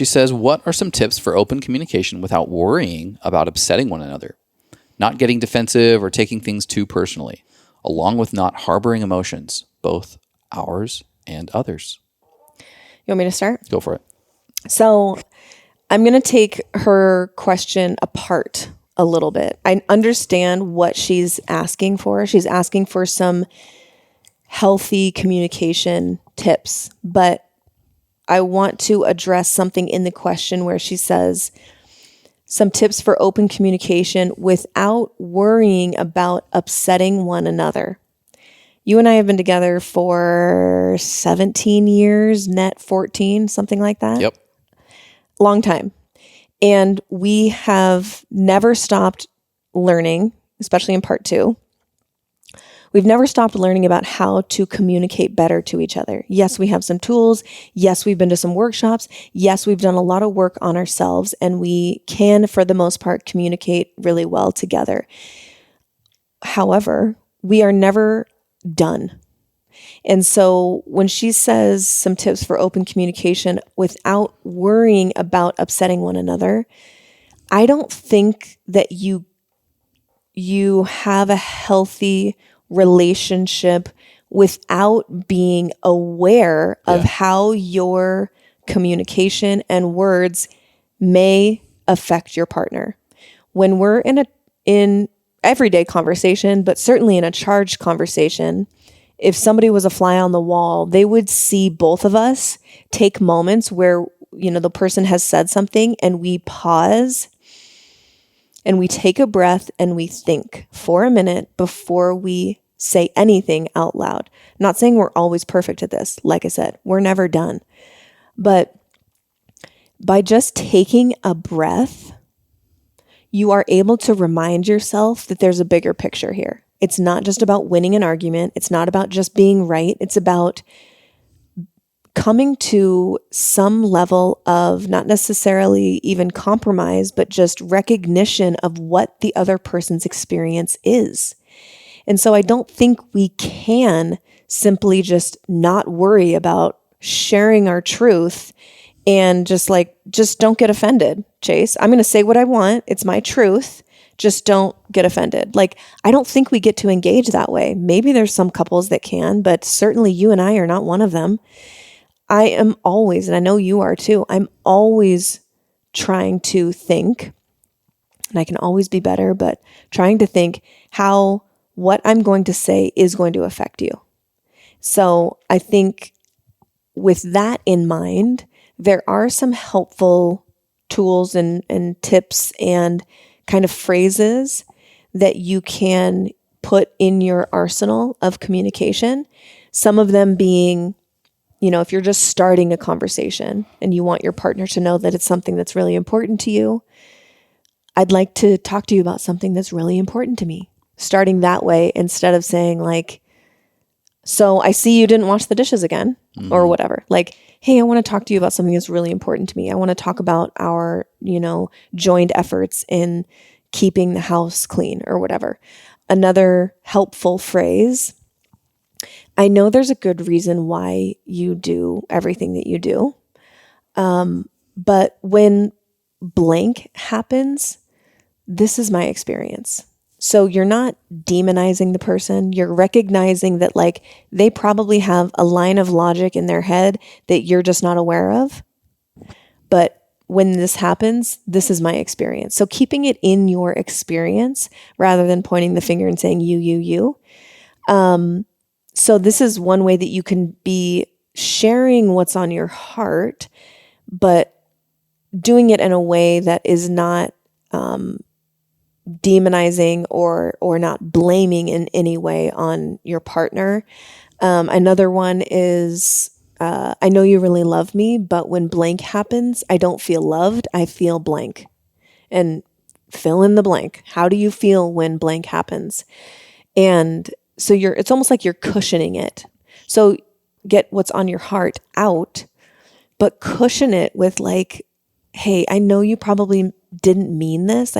She says, what are some tips for open communication without worrying about upsetting one another? Not getting defensive or taking things too personally, along with not harboring emotions, both ours and others. You want me to start? Go for it. So I'm going to take her question apart a little bit. I understand what she's asking for. She's asking for some healthy communication tips, but I want to address something in the question where she says some tips for open communication without worrying about upsetting one another. You and I have been together for 17 years, net 14, something like that. Yep. Long time. And we have never stopped learning, especially in part 2. We've never stopped learning about how to communicate better to each other. Yes, we have some tools. Yes, we've been to some workshops. Yes, we've done a lot of work on ourselves, and we can, for the most part, communicate really well together. However, we are never done. And so when she says some tips for open communication without worrying about upsetting one another, I don't think that you have a healthy relationship without being aware of how your communication and words may affect your partner. When we're in everyday conversation, but certainly in a charged conversation, if somebody was a fly on the wall, they would see both of us take moments where, the person has said something and we pause and we take a breath and we think for a minute before we say anything out loud. Not saying we're always perfect at this. Like I said, we're never done. But by just taking a breath, you are able to remind yourself that there's a bigger picture here. It's not just about winning an argument. It's not about just being right. It's about coming to some level of not necessarily even compromise, but just recognition of what the other person's experience is. And so I don't think we can simply just not worry about sharing our truth and just don't get offended, Chase. I'm going to say what I want. It's my truth. Just don't get offended. I don't think we get to engage that way. Maybe there's some couples that can, but certainly you and I are not one of them. I am always, and I know you are too, I'm always trying to think, and I can always be better, but trying to think how what I'm going to say is going to affect you. So I think with that in mind, there are some helpful tools and tips and kind of phrases that you can put in your arsenal of communication. Some of them being, if you're just starting a conversation and you want your partner to know that it's something that's really important to you, I'd like to talk to you about something that's really important to me. Starting that way instead of saying so I see you didn't wash the dishes again or whatever. Hey, I want to talk to you about something that's really important to me. I want to talk about our, joined efforts in keeping the house clean or whatever. Another helpful phrase, I know there's a good reason why you do everything that you do. But when blank happens, this is my experience. So you're not demonizing the person. You're recognizing that they probably have a line of logic in their head that you're just not aware of. But when this happens, this is my experience. So keeping it in your experience rather than pointing the finger and saying you. So this is one way that you can be sharing what's on your heart, but doing it in a way that is not demonizing or not blaming in any way on your partner. Another one is, I know you really love me, but when blank happens, I don't feel loved. I feel blank. And fill in the blank. How do you feel when blank happens? And so it's almost like you're cushioning it. So get what's on your heart out, but cushion it with hey, I know you probably didn't mean this.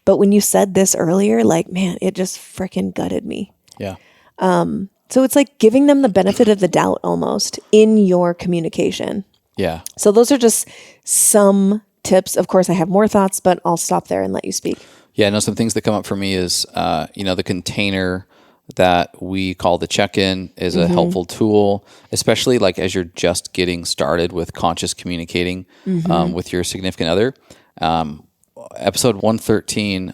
But when you said this earlier, man, it just freaking gutted me. Yeah. So it's giving them the benefit of the doubt almost in your communication. Yeah. So those are just some tips. Of course, I have more thoughts, but I'll stop there and let you speak. Yeah, no, some things that come up for me is, the container that we call the check-in is a helpful tool, especially like as you're just getting started with conscious communicating with your significant other. Episode 113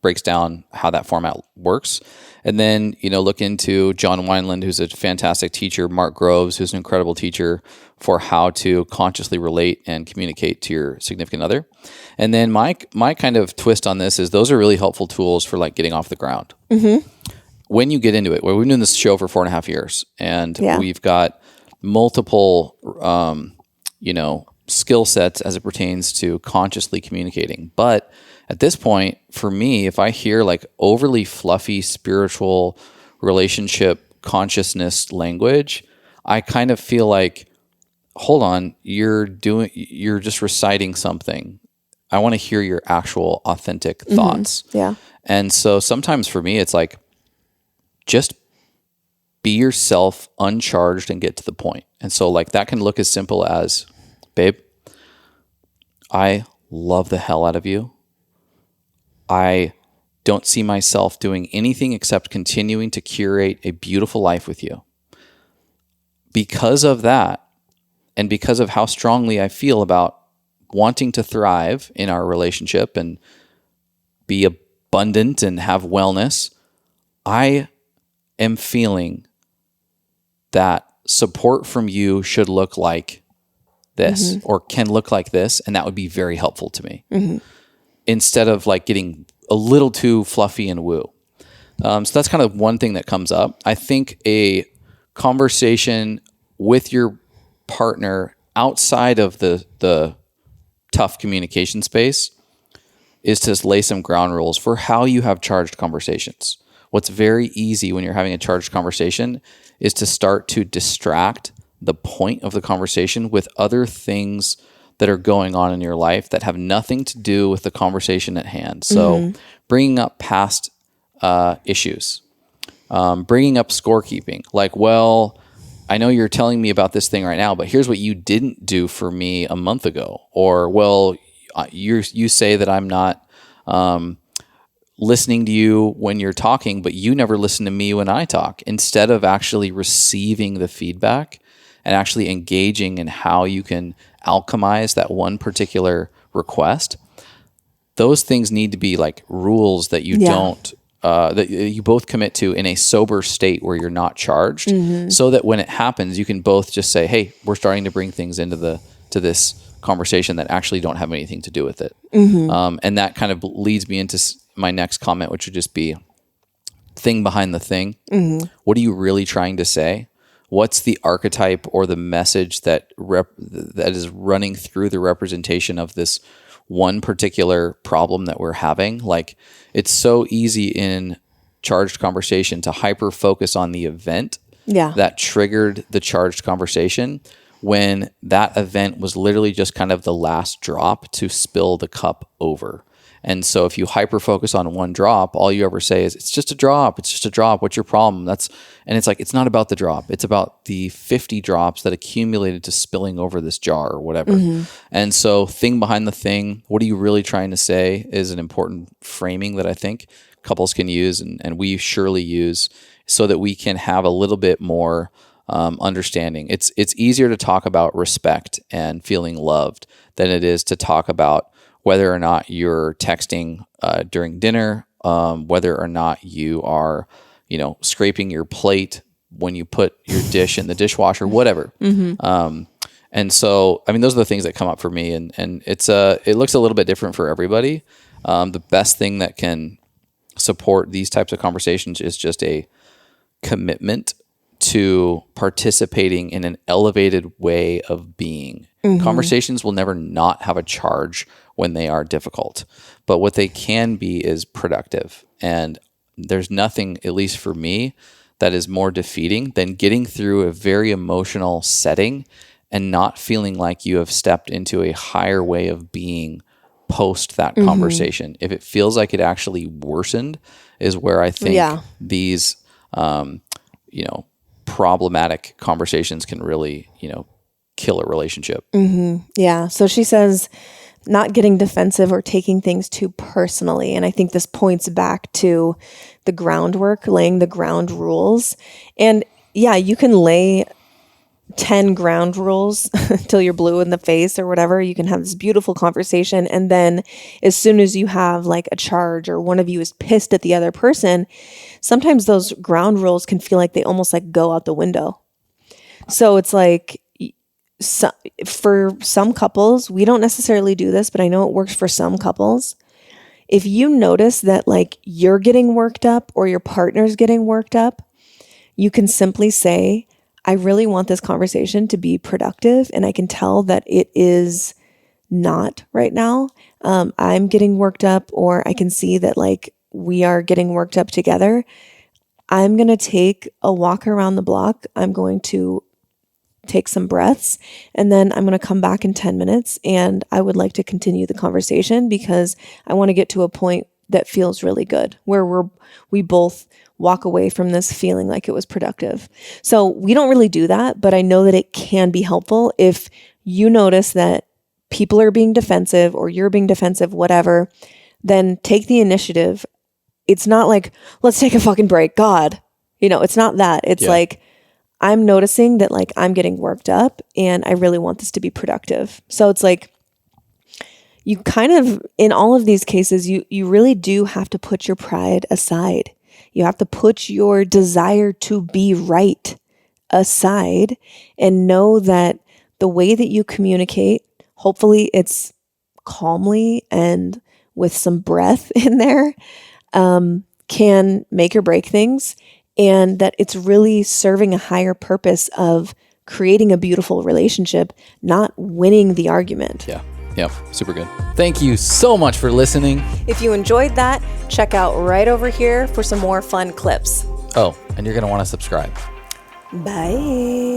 breaks down how that format works. And then, look into John Wineland, who's a fantastic teacher, Mark Groves, who's an incredible teacher for how to consciously relate and communicate to your significant other. And then my kind of twist on this is those are really helpful tools for like getting off the ground. When you get into it, we've been doing this show for 4.5 years, and we've got multiple, skill sets as it pertains to consciously communicating. But at this point, for me, if I hear like overly fluffy spiritual relationship consciousness language, I kind of feel like, hold on, you're just reciting something. I want to hear your actual authentic thoughts. Yeah. And so sometimes for me, it's like, just be yourself, uncharged, and get to the point. And so like that can look as simple as, babe, I love the hell out of you. I don't see myself doing anything except continuing to curate a beautiful life with you. Because of that, and because of how strongly I feel about wanting to thrive in our relationship and be abundant and have wellness, I am feeling that support from you should look like this or can look like this, and that would be very helpful to me. Instead of like getting a little too fluffy and woo. So that's kind of one thing that comes up. I think a conversation with your partner outside of the tough communication space is to lay some ground rules for how you have charged conversations. What's very easy when you're having a charged conversation is to start to distract the point of the conversation with other things that are going on in your life that have nothing to do with the conversation at hand. So bringing up past issues, bringing up scorekeeping, like, well, I know you're telling me about this thing right now, but here's what you didn't do for me a month ago. Or, well, you say that I'm not listening to you when you're talking, but you never listen to me when I talk. Instead of actually receiving the feedback and actually engaging in how you can alchemize that one particular request, those things need to be like rules that you don't, that you both commit to in a sober state where you're not charged, so that when it happens, you can both just say, hey, we're starting to bring things into this conversation that actually don't have anything to do with it. And that kind of leads me into my next comment, which would just be thing behind the thing. What are you really trying to say? What's the archetype or the message that is running through the representation of this one particular problem that we're having? Like, it's so easy in charged conversation to hyper focus on the event that triggered the charged conversation, when that event was literally just kind of the last drop to spill the cup over. And so if you hyper focus on one drop, all you ever say is, it's just a drop. It's just a drop. What's your problem? And it's like, it's not about the drop. It's about the 50 drops that accumulated to spilling over this jar or whatever. And so thing behind the thing, what are you really trying to say, is an important framing that I think couples can use, and we surely use, so that we can have a little bit more understanding. It's easier to talk about respect and feeling loved than it is to talk about whether or not you're texting during dinner, whether or not you are, scraping your plate when you put your dish in the dishwasher, whatever. And so, I mean, those are the things that come up for me, and it looks a little bit different for everybody. The best thing that can support these types of conversations is just a commitment to participating in an elevated way of being. Conversations will never not have a charge when they are difficult, but what they can be is productive. And there's nothing, at least for me, that is more defeating than getting through a very emotional setting and not feeling like you have stepped into a higher way of being post that conversation. If it feels like it actually worsened, is where I think these, problematic conversations can really, kill a relationship. Yeah. So she says not getting defensive or taking things too personally. And I think this points back to the groundwork, laying the ground rules. And yeah, you can lay 10 ground rules till you're blue in the face or whatever. You can have this beautiful conversation. And then as soon as you have like a charge or one of you is pissed at the other person, sometimes those ground rules can feel like they almost like go out the window. So it's like, for some couples, we don't necessarily do this, but I know it works for some couples. If you notice that like you're getting worked up or your partner's getting worked up, you can simply say, I really want this conversation to be productive, and I can tell that it is not right now. I'm getting worked up, or I can see that like we are getting worked up together. I'm going to take a walk around the block. I'm going to take some breaths, and then I'm going to come back in 10 minutes, and I would like to continue the conversation because I want to get to a point that feels really good, where we both walk away from this feeling like it was productive. So we don't really do that, but I know that it can be helpful if you notice that people are being defensive or you're being defensive, whatever, then take the initiative. It's not like, let's take a fucking break, God. It's not that. It's like, I'm noticing that like I'm getting worked up and I really want this to be productive. So it's like, you kind of, in all of these cases, you really do have to put your pride aside. You have to put your desire to be right aside and know that the way that you communicate, hopefully it's calmly and with some breath in there, can make or break things, and that it's really serving a higher purpose of creating a beautiful relationship, not winning the argument. Yeah, super good. Thank you so much for listening. If you enjoyed that, check out right over here for some more fun clips. Oh, and you're going to want to subscribe. Bye.